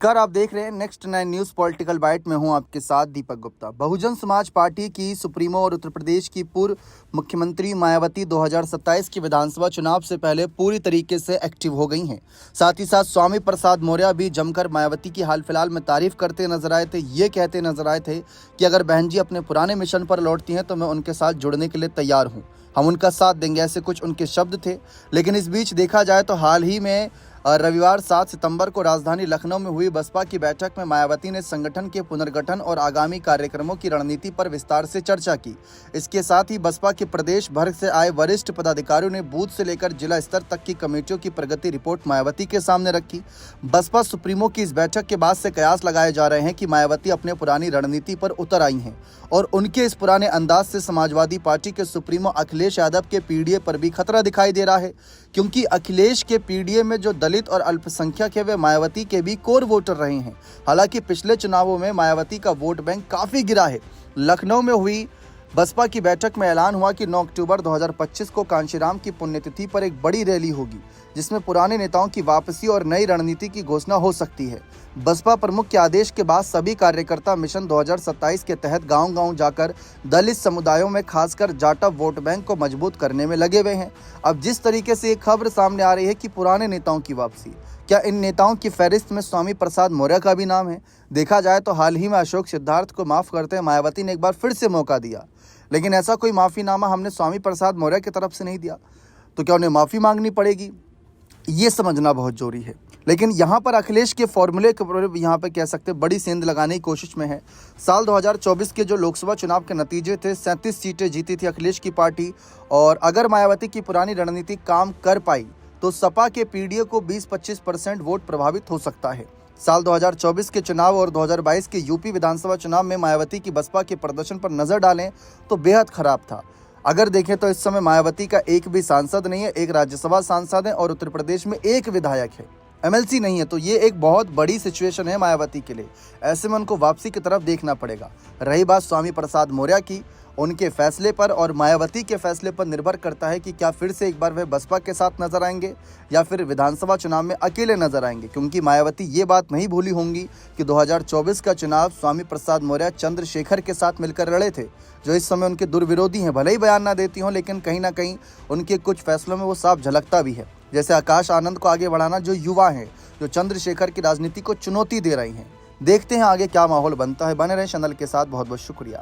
नमस्कार, आप देख रहे हैं नेक्स्ट 9 न्यूज़ पॉलिटिकल बाइट में हूं आपके साथ दीपक गुप्ता। बहुजन समाज पार्टी की सुप्रीमो और उत्तर प्रदेश की पूर्व मुख्यमंत्री मायावती 2027 के विधानसभा चुनाव से पहले पूरी तरीके से एक्टिव हो गई हैं। साथ ही साथ स्वामी प्रसाद मौर्य भी जमकर मायावती की हाल फिलहाल में तारीफ करते नजर आए थे। ये कहते नजर आए थे कि अगर बहन जी अपने पुराने मिशन पर लौटती हैं तो मैं उनके साथ जुड़ने के लिए तैयार हूँ, हम उनका साथ देंगे, ऐसे कुछ उनके शब्द थे। लेकिन इस बीच देखा जाए तो हाल ही में रविवार 7 सितंबर को राजधानी लखनऊ में हुई बसपा की बैठक में मायावती ने संगठन के पुनर्गठन और आगामी कार्यक्रमों की रणनीति पर विस्तार से चर्चा की। इसके साथ ही बसपा के प्रदेश भर से आए वरिष्ठ पदाधिकारियों ने बूथ से लेकर जिला स्तर तक की कमेटियों की प्रगति रिपोर्ट मायावती के सामने रखी। बसपा सुप्रीमो की इस बैठक के बाद से कयास लगाए जा रहे हैं कि मायावती अपने पुरानी रणनीति पर उतर आई हैं और उनके इस पुराने अंदाज से समाजवादी पार्टी के सुप्रीमो अखिलेश यादव के पीडीए पर भी खतरा दिखाई दे रहा है, क्योंकि अखिलेश के पीडीए में जो दलित और अल्पसंख्यक है वे मायावती के भी कोर वोटर रहे हैं। हालांकि पिछले चुनावों में मायावती का वोट बैंक काफी गिरा है। लखनऊ में हुई बसपा की बैठक में ऐलान हुआ कि 9 अक्टूबर 2025 को कांशीराम की पुण्यतिथि पर एक बड़ी रैली होगी, जिसमें पुराने नेताओं की वापसी और नई रणनीति की घोषणा हो सकती है। बसपा प्रमुख के आदेश के बाद सभी कार्यकर्ता मिशन 2027 के तहत गांव-गांव जाकर दलित समुदायों में खासकर जाटा वोट बैंक को मजबूत करने में लगे हुए हैं। अब जिस तरीके से ये खबर सामने आ रही है कि पुराने नेताओं की वापसी, क्या इन नेताओं की फहरिस्त में स्वामी प्रसाद मौर्य का भी नाम है? देखा जाए तो हाल ही में अशोक सिद्धार्थ को माफ करते हुए मायावती ने एक बार फिर से मौका दिया, लेकिन ऐसा कोई माफीनामा हमने स्वामी प्रसाद मौर्य की तरफ से नहीं दिया, तो क्या उन्हें माफी मांगनी पड़ेगी? ये समझना बहुत जरूरी है। लेकिन यहाँ पर अखिलेश के फॉर्मूले के यहाँ पे कह सकते बड़ी सेंध लगाने की कोशिश में है। साल 2024 के जो लोकसभा चुनाव के नतीजे थे, 37 सीटें जीती थी अखिलेश की पार्टी, और अगर मायावती की पुरानी रणनीति काम कर पाई तो सपा के पीडीए को 20-25% वोट प्रभावित हो सकता है। साल 2024 के चुनाव और 2022 के यूपी विधानसभा चुनाव में मायावती की बसपा के प्रदर्शन पर नजर डालें तो बेहद खराब था। अगर देखें तो इस समय मायावती का एक भी सांसद नहीं है, एक राज्यसभा सांसद है और उत्तर प्रदेश में एक विधायक है, एमएलसी नहीं है। तो ये एक बहुत बड़ी सिचुएशन है मायावती के लिए। ऐसे में उनको वापसी की तरफ देखना पड़ेगा। रही बात स्वामी प्रसाद मौर्य की, उनके फैसले पर और मायावती के फैसले पर निर्भर करता है कि क्या फिर से एक बार वे बसपा के साथ नजर आएंगे या फिर विधानसभा चुनाव में अकेले नजर आएंगे, क्योंकि मायावती ये बात नहीं भूली होंगी कि 2024 का चुनाव स्वामी प्रसाद मौर्य चंद्रशेखर के साथ मिलकर लड़े थे, जो इस समय उनके दुर्विरोधी हैं। भले ही बयान ना देती हों, लेकिन कहीं ना कहीं उनके कुछ फैसलों में वो साफ झलकता भी है। जैसे आकाश आनंद को आगे बढ़ाना, जो युवा हैं, जो चंद्रशेखर की राजनीति को चुनौती दे रही हैं। देखते हैं आगे क्या माहौल बनता है। बने रहें चैनल के साथ। बहुत बहुत शुक्रिया।